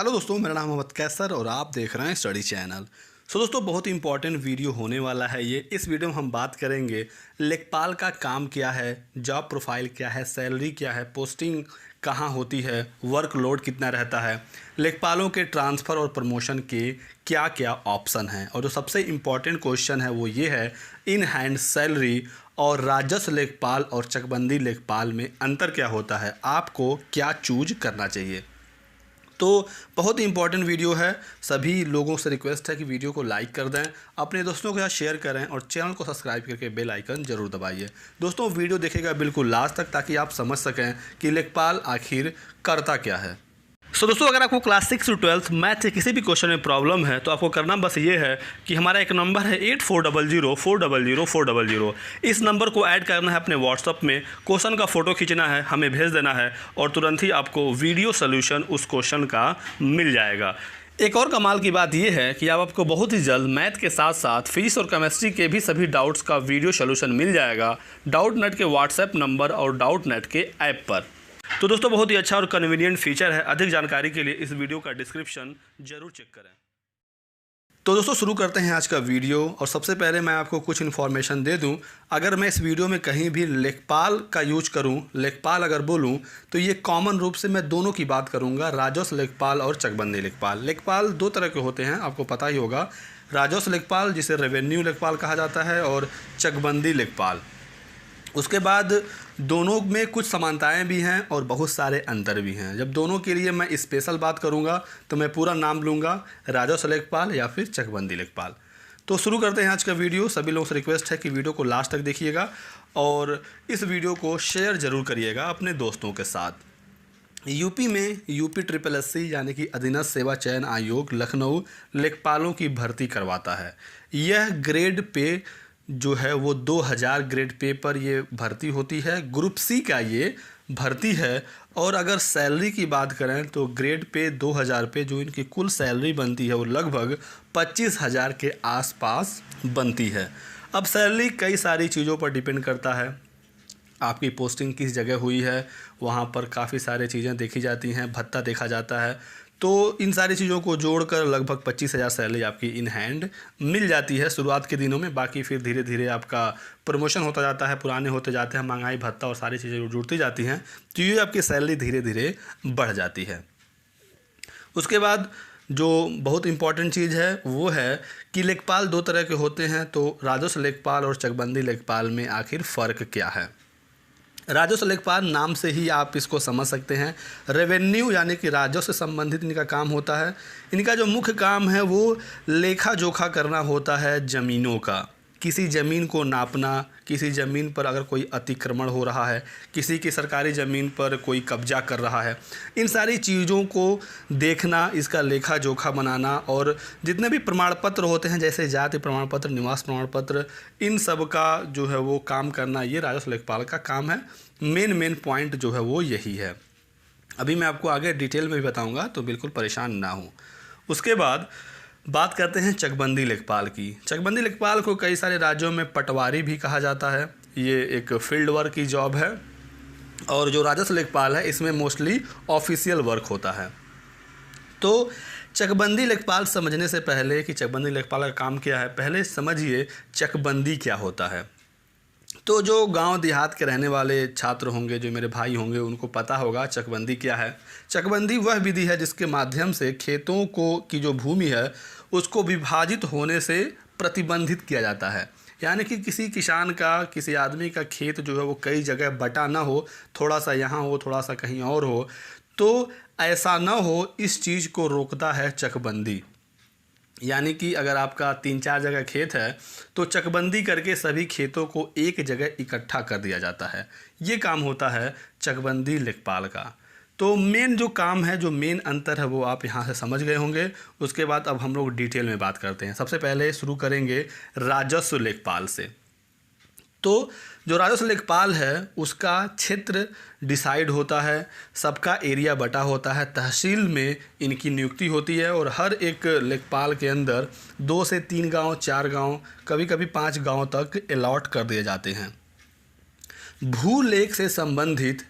Hello दोस्तों, मेरा नाम मोहम्मद कैसर और आप देख रहे हैं स्टडी चैनल। दोस्तों, बहुत ही इंपॉर्टेंट वीडियो होने वाला है ये। इस वीडियो में हम बात करेंगे लेखपाल का काम क्या है, जॉब प्रोफाइल क्या है, सैलरी क्या है, पोस्टिंग कहाँ होती है, वर्कलोड कितना रहता है, लेखपालों के ट्रांसफ़र और प्रमोशन के क्या क्या ऑप्शन हैं, और जो सबसे इम्पॉर्टेंट क्वेश्चन है वो ये है, इन हैंड सैलरी और राजस्व लेखपाल और चकबंदी लेखपाल में अंतर क्या होता है, आपको क्या चूज करना चाहिए। तो बहुत ही इंपॉर्टेंट वीडियो है। सभी लोगों से रिक्वेस्ट है कि वीडियो को लाइक कर दें, अपने दोस्तों के साथ शेयर करें और चैनल को सब्सक्राइब करके बेल आइकन जरूर दबाइए। दोस्तों, वीडियो देखेगा बिल्कुल लास्ट तक ताकि आप समझ सकें कि लेखपाल आखिर करता क्या है। दोस्तों, अगर आपको क्लास 6 से 12th मैथ के किसी भी क्वेश्चन में प्रॉब्लम है तो आपको करना बस ये है कि हमारा एक नंबर है 8400400400। इस नंबर को ऐड करना है अपने व्हाट्सअप में, क्वेश्चन का फ़ोटो खींचना है, हमें भेज देना है और तुरंत ही आपको वीडियो सोल्यूशन उस क्वेश्चन का मिल जाएगा। एक और कमाल की बात यह है कि आपको बहुत ही जल्द मैथ के साथ साथ फिजिक्स और केमिस्ट्री के भी सभी डाउट्स का वीडियो सोल्यूशन मिल जाएगा डाउट नेट के व्हाट्सएप नंबर और डाउट नेट के ऐप पर। तो दोस्तों, बहुत ही अच्छा और कन्वीनियंट फीचर है। अधिक जानकारी के लिए इस वीडियो का डिस्क्रिप्शन जरूर चेक करें। तो दोस्तों, शुरू करते हैं आज का वीडियो। और सबसे पहले मैं आपको कुछ इन्फॉर्मेशन दे दूं। अगर मैं इस वीडियो में कहीं भी लेखपाल का यूज करूं, लेखपाल अगर बोलूं, तो ये कॉमन रूप से मैं दोनों की बात करूंगा, राजस्व लेखपाल और चकबंदी लेखपाल। लेखपाल दो तरह के होते हैं, आपको पता ही होगा। राजस्व लेखपाल जिसे रेवेन्यू लेखपाल कहा जाता है और चकबंदी लेखपाल। उसके बाद दोनों में कुछ समानताएं भी हैं और बहुत सारे अंतर भी हैं। जब दोनों के लिए मैं स्पेशल बात करूंगा तो मैं पूरा नाम लूँगा, राजस्व लेखपाल या फिर चकबंदी लेखपाल। तो शुरू करते हैं आज का वीडियो। सभी लोगों से रिक्वेस्ट है कि वीडियो को लास्ट तक देखिएगा और इस वीडियो को शेयर ज़रूर करिएगा अपने दोस्तों के साथ। यूपी में UPSSC यानी कि अधीनस्थ सेवा चयन आयोग लखनऊ लेखपालों की भर्ती करवाता है। यह ग्रेड पे जो है वो 2000 ग्रेड पे पर ये भर्ती होती है। ग्रुप C का ये भर्ती है। और अगर सैलरी की बात करें तो ग्रेड पे 2000 पे जो इनकी कुल सैलरी बनती है वो लगभग 25,000 के आसपास बनती है। अब सैलरी कई सारी चीज़ों पर डिपेंड करता है। आपकी पोस्टिंग किस जगह हुई है, वहाँ पर काफ़ी सारी चीज़ें देखी जाती हैं, भत्ता देखा जाता है। तो इन सारी चीज़ों को जोड़कर लगभग 25,000 सैलरी आपकी इन हैंड मिल जाती है शुरुआत के दिनों में। बाकी फिर धीरे धीरे आपका प्रमोशन होता जाता है, पुराने होते जाते हैं, महंगाई भत्ता और सारी चीज़ें जुड़ती जाती हैं, तो ये आपकी सैलरी धीरे धीरे बढ़ जाती है। उसके बाद जो बहुत इम्पॉर्टेंट चीज़ है वो है कि लेखपाल दो तरह के होते हैं। तो राजस्व लेखपाल और चकबंदी लेखपाल में आखिर फ़र्क क्या है। राजस्व लेखपाल नाम से ही आप इसको समझ सकते हैं। रेवेन्यू यानी कि राजस्व से संबंधित इनका काम होता है। इनका जो मुख्य काम है वो लेखा जोखा करना होता है ज़मीनों का। किसी ज़मीन को नापना, किसी ज़मीन पर अगर कोई अतिक्रमण हो रहा है, किसी की सरकारी ज़मीन पर कोई कब्जा कर रहा है, इन सारी चीज़ों को देखना, इसका लेखा जोखा बनाना। और जितने भी प्रमाण पत्र होते हैं जैसे जाति प्रमाण पत्र, निवास प्रमाण पत्र, इन सब का जो है वो काम करना, ये राजस्व लेखपाल का काम है। मेन पॉइंट जो है वो यही है। अभी मैं आपको आगे डिटेल में भी बताऊँगा, तो बिल्कुल परेशान ना हो। उसके बाद बात करते हैं चकबंदी लेखपाल की। चकबंदी लेखपाल को कई सारे राज्यों में पटवारी भी कहा जाता है। ये एक फील्ड वर्क की जॉब है। और जो राजस्व लेखपाल है इसमें मोस्टली ऑफिशियल वर्क होता है। तो चकबंदी लेखपाल समझने से पहले कि चकबंदी लेखपाल का काम क्या है, पहले समझिए चकबंदी क्या होता है। तो जो गांव देहात के रहने वाले छात्र होंगे, जो मेरे भाई होंगे, उनको पता होगा चकबंदी क्या है। चकबंदी वह विधि है जिसके माध्यम से खेतों को की जो भूमि है उसको विभाजित होने से प्रतिबंधित किया जाता है। यानी कि किसी किसान का, किसी आदमी का खेत जो है वो कई जगह बटा ना हो, थोड़ा सा यहाँ हो, थोड़ा सा कहीं और हो, तो ऐसा ना हो, इस चीज़ को रोकता है चकबंदी। यानी कि अगर आपका 3-4 जगह खेत है तो चकबंदी करके सभी खेतों को एक जगह इकट्ठा कर दिया जाता है। ये काम होता है चकबंदी लेखपाल का। तो मेन जो काम है, जो मेन अंतर है वो आप यहाँ से समझ गए होंगे। उसके बाद अब हम लोग डिटेल में बात करते हैं। सबसे पहले शुरू करेंगे राजस्व लेखपाल से। तो जो राजस्व लेखपाल है उसका क्षेत्र डिसाइड होता है, सबका एरिया बटा होता है, तहसील में इनकी नियुक्ति होती है और हर एक लेखपाल के अंदर 2 से 3 गांव, 4 गांव, कभी कभी 5 गांव तक अलॉट कर दिए जाते हैं। भूलेख से संबंधित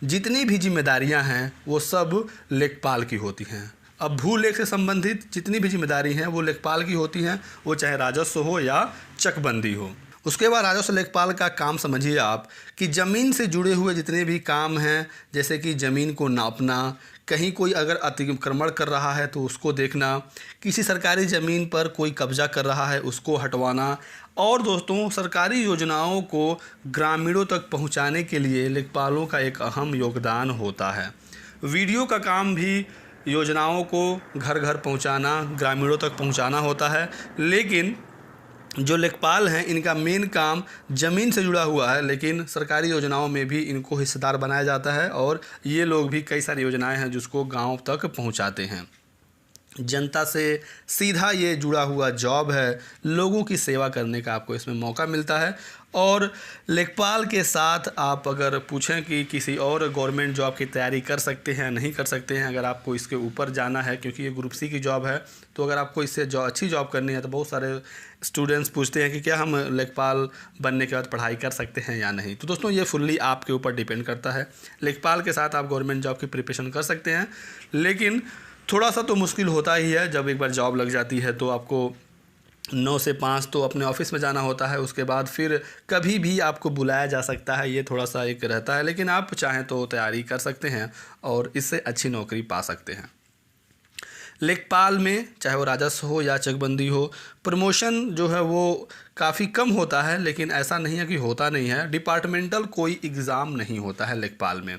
जितनी भी जिम्मेदारियां हैं वो सब लेखपाल की होती हैं। अब भूलेख से संबंधित जितनी भी जिम्मेदारी हैं वो लेखपाल की होती हैं, वो चाहे राजस्व हो या चकबंदी हो। उसके बाद राजस्व लेखपाल का काम समझिए आप कि ज़मीन से जुड़े हुए जितने भी काम हैं, जैसे कि ज़मीन को नापना, कहीं कोई अगर अतिक्रमण कर रहा है तो उसको देखना, किसी सरकारी ज़मीन पर कोई कब्जा कर रहा है उसको हटवाना, और दोस्तों सरकारी योजनाओं को ग्रामीणों तक पहुंचाने के लिए लेखपालों का एक अहम योगदान होता है। वीडियो का काम भी योजनाओं को घर घर पहुंचाना, ग्रामीणों तक पहुंचाना होता है, लेकिन जो लेखपाल हैं इनका मेन काम ज़मीन से जुड़ा हुआ है, लेकिन सरकारी योजनाओं में भी इनको हिस्सेदार बनाया जाता है और ये लोग भी कई सारी योजनाएं हैं जिसको गांव तक पहुंचाते हैं। जनता से सीधा ये जुड़ा हुआ जॉब है, लोगों की सेवा करने का आपको इसमें मौका मिलता है। और लेखपाल के साथ आप अगर पूछें कि किसी और गवर्नमेंट जॉब की तैयारी कर सकते हैं नहीं कर सकते हैं, अगर आपको इसके ऊपर जाना है क्योंकि ये ग्रुप सी की जॉब है, तो अगर आपको इससे अच्छी जॉब करनी है तो बहुत सारे स्टूडेंट्स पूछते हैं कि क्या हम लेखपाल बनने के बाद पढ़ाई कर सकते हैं या नहीं। तो दोस्तों ये फुल्ली आपके ऊपर डिपेंड करता है। लेखपाल के साथ आप गवर्नमेंट जॉब की प्रिपरेशन कर सकते हैं, लेकिन थोड़ा सा तो मुश्किल होता ही है। जब एक बार जॉब लग जाती है तो आपको 9 से 5 तो अपने ऑफिस में जाना होता है, उसके बाद फिर कभी भी आपको बुलाया जा सकता है, ये थोड़ा सा एक रहता है, लेकिन आप चाहें तो तैयारी कर सकते हैं और इससे अच्छी नौकरी पा सकते हैं। लेखपाल में चाहे वो राजस्व हो या चकबंदी हो, प्रमोशन जो है वो काफ़ी कम होता है, लेकिन ऐसा नहीं है कि होता नहीं है। डिपार्टमेंटल कोई एग्ज़ाम नहीं होता है लेखपाल में।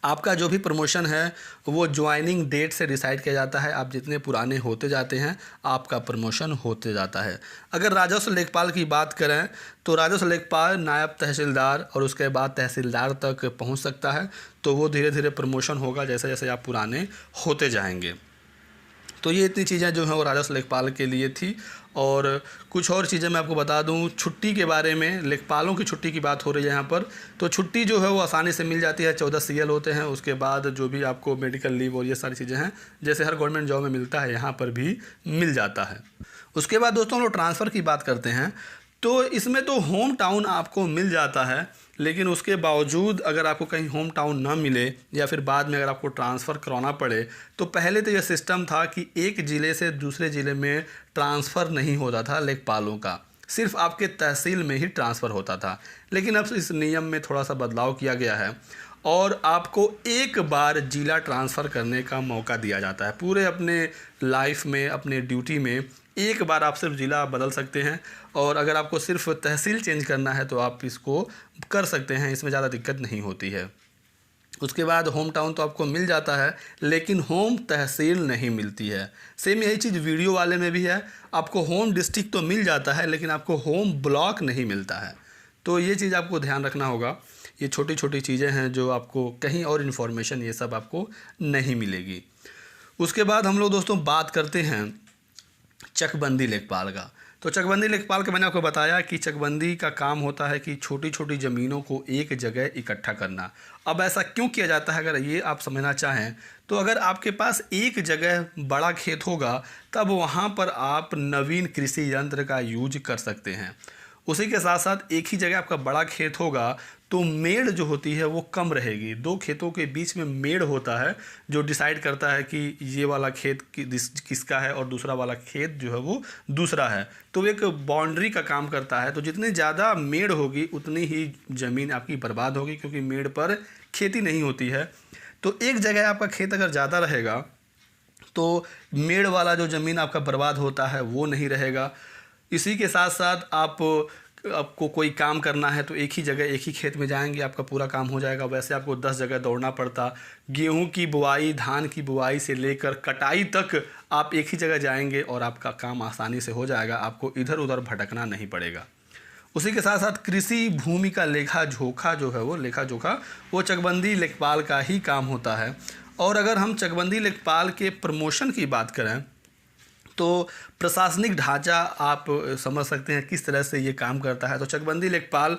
आपका जो भी प्रमोशन है वो ज्वाइनिंग डेट से डिसाइड किया जाता है। आप जितने पुराने होते जाते हैं आपका प्रमोशन होते जाता है। अगर राजस्व लेखपाल की बात करें तो राजस्व लेखपाल नायब तहसीलदार और उसके बाद तहसीलदार तक पहुंच सकता है, तो वो धीरे धीरे प्रमोशन होगा जैसे जैसे आप पुराने होते जाएंगे। तो ये इतनी चीज़ें जो हैं वो राजस्व लेखपाल के लिए थी। और कुछ और चीज़ें मैं आपको बता दूं छुट्टी के बारे में। लेखपालों की छुट्टी की बात हो रही है यहाँ पर, तो छुट्टी जो है वो आसानी से मिल जाती है। 14 CL होते हैं, उसके बाद जो भी आपको मेडिकल लीव और ये सारी चीज़ें हैं जैसे हर गवर्नमेंट जॉब में मिलता है यहाँ पर भी मिल जाता है। उसके बाद दोस्तों हम लोग ट्रांसफ़र की बात करते हैं, तो इसमें तो होम टाउन आपको मिल जाता है, लेकिन उसके बावजूद अगर आपको कहीं होम टाउन ना मिले या फिर बाद में अगर आपको ट्रांसफ़र कराना पड़े, तो पहले तो यह सिस्टम था कि एक ज़िले से दूसरे ज़िले में ट्रांसफ़र नहीं होता था लेखपालों का, सिर्फ आपके तहसील में ही ट्रांसफ़र होता था। लेकिन अब इस नियम में थोड़ा सा बदलाव किया गया है और आपको एक बार ज़िला ट्रांसफ़र करने का मौका दिया जाता है। पूरे अपने लाइफ में, अपने ड्यूटी में एक बार आप सिर्फ ज़िला बदल सकते हैं, और अगर आपको सिर्फ तहसील चेंज करना है तो आप इसको कर सकते हैं, इसमें ज़्यादा दिक्कत नहीं होती है। उसके बाद होम टाउन तो आपको मिल जाता है, लेकिन होम तहसील नहीं मिलती है। सेम यही चीज़ वीडियो वाले में भी है, आपको होम डिस्ट्रिक्ट तो मिल जाता है लेकिन आपको होम ब्लॉक नहीं मिलता है। तो ये चीज़ आपको ध्यान रखना होगा। ये छोटी छोटी चीज़ें हैं जो आपको कहीं और इन्फॉर्मेशन ये सब आपको नहीं मिलेगी। उसके बाद हम लोग दोस्तों बात करते हैं चकबंदी लेखपाल का। तो चकबंदी लेखपाल का मैंने आपको बताया कि चकबंदी का काम होता है कि छोटी छोटी ज़मीनों को एक जगह इकट्ठा करना। अब ऐसा क्यों किया जाता है, अगर ये आप समझना चाहें तो अगर आपके पास एक जगह बड़ा खेत होगा तब वहाँ पर आप नवीन कृषि यंत्र का यूज कर सकते हैं। उसी के साथ साथ एक ही जगह आपका बड़ा खेत होगा तो मेड़ जो होती है वो कम रहेगी। दो खेतों के बीच में मेड़ होता है जो डिसाइड करता है कि ये वाला खेत किसका है और दूसरा वाला खेत जो है वो दूसरा है, तो एक बाउंड्री का काम करता है। तो जितनी ज़्यादा मेड़ होगी उतनी ही ज़मीन आपकी बर्बाद होगी, क्योंकि मेड़ पर खेती नहीं होती है। तो एक जगह आपका खेत अगर ज़्यादा रहेगा तो मेड़ वाला जो ज़मीन आपका बर्बाद होता है वो नहीं रहेगा। इसी के साथ साथ आपको कोई काम करना है तो एक ही जगह एक ही खेत में जाएंगे, आपका पूरा काम हो जाएगा। वैसे आपको 10 जगह दौड़ना पड़ता। गेहूं की बुआई, धान की बुआई से लेकर कटाई तक आप एक ही जगह जाएंगे और आपका काम आसानी से हो जाएगा, आपको इधर उधर भटकना नहीं पड़ेगा। उसी के साथ साथ कृषि भूमि का लेखा जोखा जो है वो चकबंदी लेखपाल का ही काम होता है। और अगर हम चकबंदी लेखपाल के प्रमोशन की बात करें तो प्रशासनिक ढांचा आप समझ सकते हैं किस तरह से ये काम करता है। तो चकबंदी लेखपाल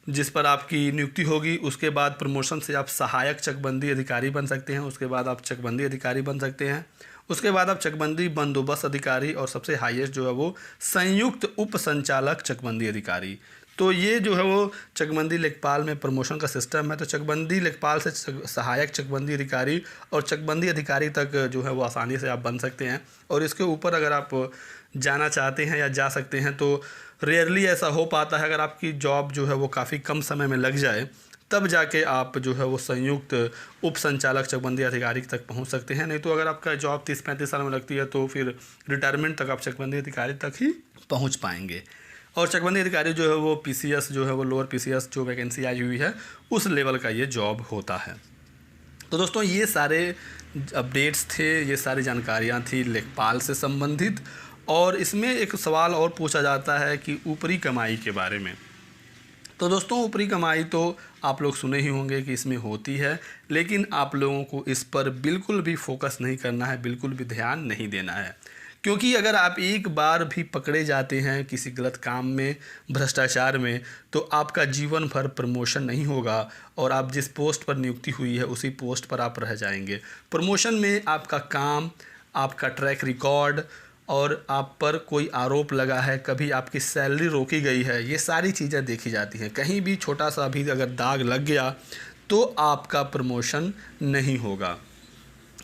जिस पर आपकी नियुक्ति होगी, उसके बाद प्रमोशन से आप सहायक चकबंदी अधिकारी बन सकते हैं, उसके बाद आप चकबंदी अधिकारी बन सकते हैं, उसके बाद आप चकबंदी बंदोबस्त अधिकारी, और सबसे हाईएस्ट जो है वो संयुक्त उप संचालक चकबंदी अधिकारी। तो ये जो है वो चकबंदी लेखपाल में प्रमोशन का सिस्टम है। तो चकबंदी लेखपाल से सहायक चकबंदी अधिकारी और चकबंदी अधिकारी तक जो है वो आसानी से आप बन सकते हैं। और इसके ऊपर अगर आप जाना चाहते हैं या जा सकते हैं तो रेयरली ऐसा हो पाता है। अगर आपकी जॉब जो है वो काफ़ी कम समय में लग जाए तब जाके आप जो है वो संयुक्त उप संचालक चकबंदी अधिकारी तक पहुंच सकते हैं। नहीं तो अगर आपका जॉब 30-35 साल में लगती है तो फिर रिटायरमेंट तक आप चकबंदी अधिकारी तक ही पहुंच पाएंगे। और चकबंदी अधिकारी जो है वो पीसीएस जो है वो लोअर पीसीएस जो वैकेंसी आई हुई है उस लेवल का ये जॉब होता है। तो दोस्तों ये सारे अपडेट्स थे, ये सारी जानकारियाँ थी लेखपाल से संबंधित। और इसमें एक सवाल और पूछा जाता है कि ऊपरी कमाई के बारे में। तो दोस्तों ऊपरी कमाई तो आप लोग सुने ही होंगे कि इसमें होती है, लेकिन आप लोगों को इस पर बिल्कुल भी फोकस नहीं करना है, बिल्कुल भी ध्यान नहीं देना है। क्योंकि अगर आप एक बार भी पकड़े जाते हैं किसी गलत काम में, भ्रष्टाचार में, तो आपका जीवन भर प्रमोशन नहीं होगा और आप जिस पोस्ट पर नियुक्ति हुई है उसी पोस्ट पर आप रह जाएंगे। प्रमोशन में आपका काम, आपका ट्रैक रिकॉर्ड और आप पर कोई आरोप लगा है, कभी आपकी सैलरी रोकी गई है, ये सारी चीज़ें देखी जाती हैं। कहीं भी छोटा सा भी अगर दाग लग गया तो आपका प्रमोशन नहीं होगा।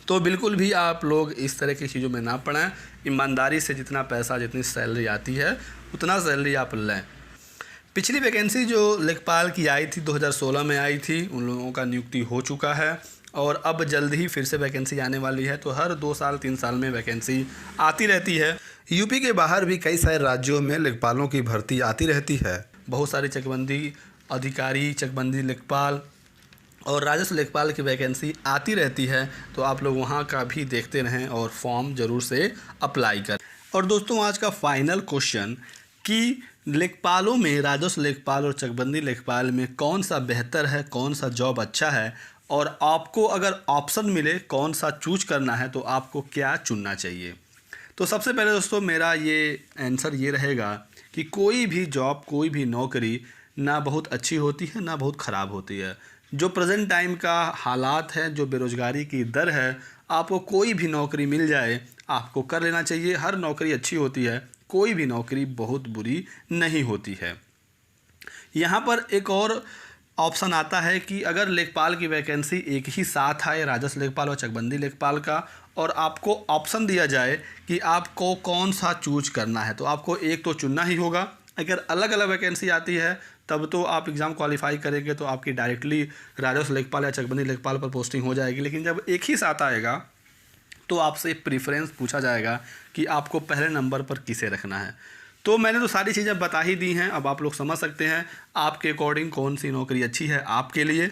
तो बिल्कुल भी आप लोग इस तरह की चीज़ों में ना पड़ें। ईमानदारी से जितना पैसा, जितनी सैलरी आती है उतना सैलरी आप लें। पिछली वैकेंसी जो लेखपाल की आई थी 2016 में आई थी, उन लोगों का नियुक्ति हो चुका है और अब जल्द ही फिर से वैकेंसी आने वाली है। तो हर 2 साल 3 साल में वैकेंसी आती रहती है। यूपी के बाहर भी कई सारे राज्यों में लेखपालों की भर्ती आती रहती है। बहुत सारे चकबंदी अधिकारी, चकबंदी लेखपाल और राजस्व लेखपाल की वैकेंसी आती रहती है। तो आप लोग वहाँ का भी देखते रहें और फॉर्म ज़रूर से अप्लाई करें। और दोस्तों आज का फाइनल क्वेश्चन कि लेखपालों में, राजस्व लेखपाल और चकबंदी लेखपाल में कौन सा बेहतर है, कौन सा जॉब अच्छा है, और आपको अगर ऑप्शन मिले कौन सा चूज करना है तो आपको क्या चुनना चाहिए। तो सबसे पहले दोस्तों मेरा ये आंसर ये रहेगा कि कोई भी जॉब, कोई भी नौकरी ना बहुत अच्छी होती है ना बहुत ख़राब होती है। जो प्रेजेंट टाइम का हालात है, जो बेरोज़गारी की दर है, आपको कोई भी नौकरी मिल जाए आपको कर लेना चाहिए। हर नौकरी अच्छी होती है, कोई भी नौकरी बहुत बुरी नहीं होती है। यहाँ पर एक और ऑप्शन आता है कि अगर लेखपाल की वैकेंसी एक ही साथ आए, राजस्व लेखपाल और चकबंदी लेखपाल का, और आपको ऑप्शन दिया जाए कि आपको कौन सा चूज करना है, तो आपको एक तो चुनना ही होगा। अगर अलग अलग वैकेंसी आती है तब तो आप एग्ज़ाम क्वालिफाई करेंगे तो आपकी डायरेक्टली राजस्व लेखपाल या चकबंदी लेखपाल पर पोस्टिंग हो जाएगी। लेकिन जब एक ही साथ आएगा तो आपसे प्रेफरेंस पूछा जाएगा कि आपको पहले नंबर पर किसे रखना है। तो मैंने तो सारी चीज़ें बता ही दी हैं, अब आप लोग समझ सकते हैं आपके अकॉर्डिंग कौन सी नौकरी अच्छी है आपके लिए।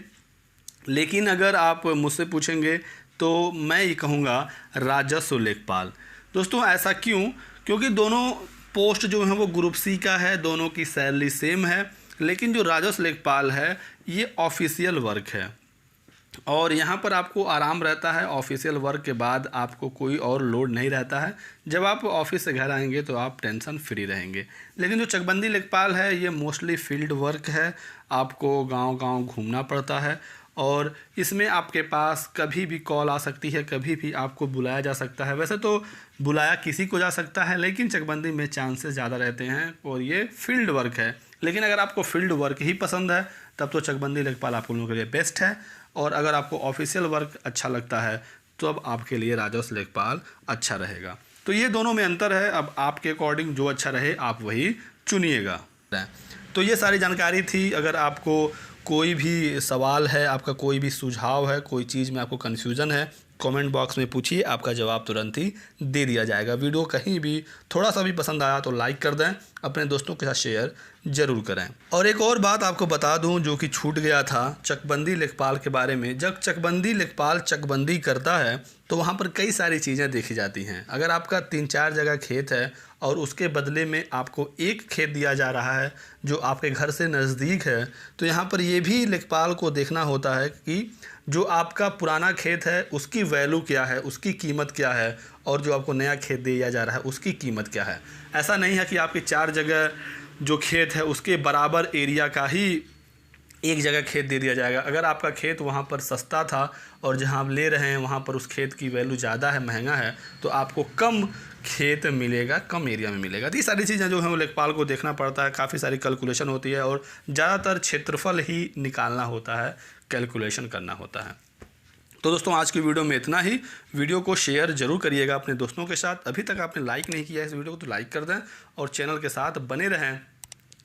लेकिन अगर आप मुझसे पूछेंगे तो मैं ये कहूँगा राजस्व लेखपाल। दोस्तों ऐसा क्यों? क्योंकि दोनों पोस्ट जो हैं वो ग्रुप सी का है, दोनों की सैलरी सेम है। लेकिन जो राजस्व लेखपाल है ये ऑफिशियल वर्क है और यहाँ पर आपको आराम रहता है। ऑफिशियल वर्क के बाद आपको कोई और लोड नहीं रहता है। जब आप ऑफिस से घर आएंगे तो आप टेंशन फ्री रहेंगे। लेकिन जो चकबंदी लेखपाल है ये मोस्टली फील्ड वर्क है, आपको गांव-गांव घूमना पड़ता है और इसमें आपके पास कभी भी कॉल आ सकती है, कभी भी आपको बुलाया जा सकता है। वैसे तो बुलाया किसी को जा सकता है, लेकिन चकबंदी में चांसेस ज़्यादा रहते हैं और ये फील्ड वर्क है। लेकिन अगर आपको फील्ड वर्क ही पसंद है तब तो चकबंदी लेखपाल आप लोगों के लिए बेस्ट है। और अगर आपको ऑफिशियल वर्क अच्छा लगता है तो अब आपके लिए राजस्व लेखपाल अच्छा रहेगा। तो ये दोनों में अंतर है, अब आपके अकॉर्डिंग जो अच्छा रहे आप वही चुनिएगा। तो ये सारी जानकारी थी। अगर आपको कोई भी सवाल है, आपका कोई भी सुझाव है, कोई चीज़ में आपको कन्फ्यूज़न है, कमेंट बॉक्स में पूछिए, आपका जवाब तुरंत ही दे दिया जाएगा। वीडियो कहीं भी थोड़ा सा भी पसंद आया तो लाइक कर दें, अपने दोस्तों के साथ शेयर ज़रूर करें। और एक और बात आपको बता दूं जो कि छूट गया था चकबंदी लेखपाल के बारे में। जब चकबंदी लेखपाल चकबंदी करता है तो वहाँ पर कई सारी चीज़ें देखी जाती हैं। अगर आपका 3-4 जगह खेत है और उसके बदले में आपको एक खेत दिया जा रहा है जो आपके घर से नज़दीक है, तो यहाँ पर ये भी लेखपाल को देखना होता है कि जो आपका पुराना खेत है उसकी वैल्यू क्या है, उसकी कीमत क्या है, और जो आपको नया खेत दिया जा रहा है उसकी कीमत क्या है। ऐसा नहीं है कि आपकी 4 जगह जो खेत है उसके बराबर एरिया का ही एक जगह खेत दे दिया जाएगा। अगर आपका खेत वहाँ पर सस्ता था और जहाँ आप ले रहे हैं वहाँ पर उस खेत की वैल्यू ज़्यादा है, महंगा है, तो आपको कम खेत मिलेगा, कम एरिया में मिलेगा। तो ये सारी चीज़ें जो है वो लेखपाल को देखना पड़ता है, काफ़ी सारी कैलकुलेशन होती है और ज़्यादातर क्षेत्रफल ही निकालना होता है, कैलकुलेशन करना होता है। तो दोस्तों आज की वीडियो में इतना ही। वीडियो को शेयर जरूर करिएगा अपने दोस्तों के साथ। अभी तक आपने लाइक नहीं किया है इस वीडियो को तो लाइक कर दें और चैनल के साथ बने रहें।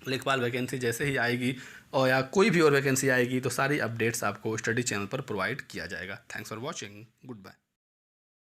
लेखपाल वैकेंसी जैसे ही आएगी और या कोई भी और वैकेंसी आएगी तो सारी अपडेट्स आपको स्टडी चैनल पर प्रोवाइड किया जाएगा। Thanks for watching. Good bye.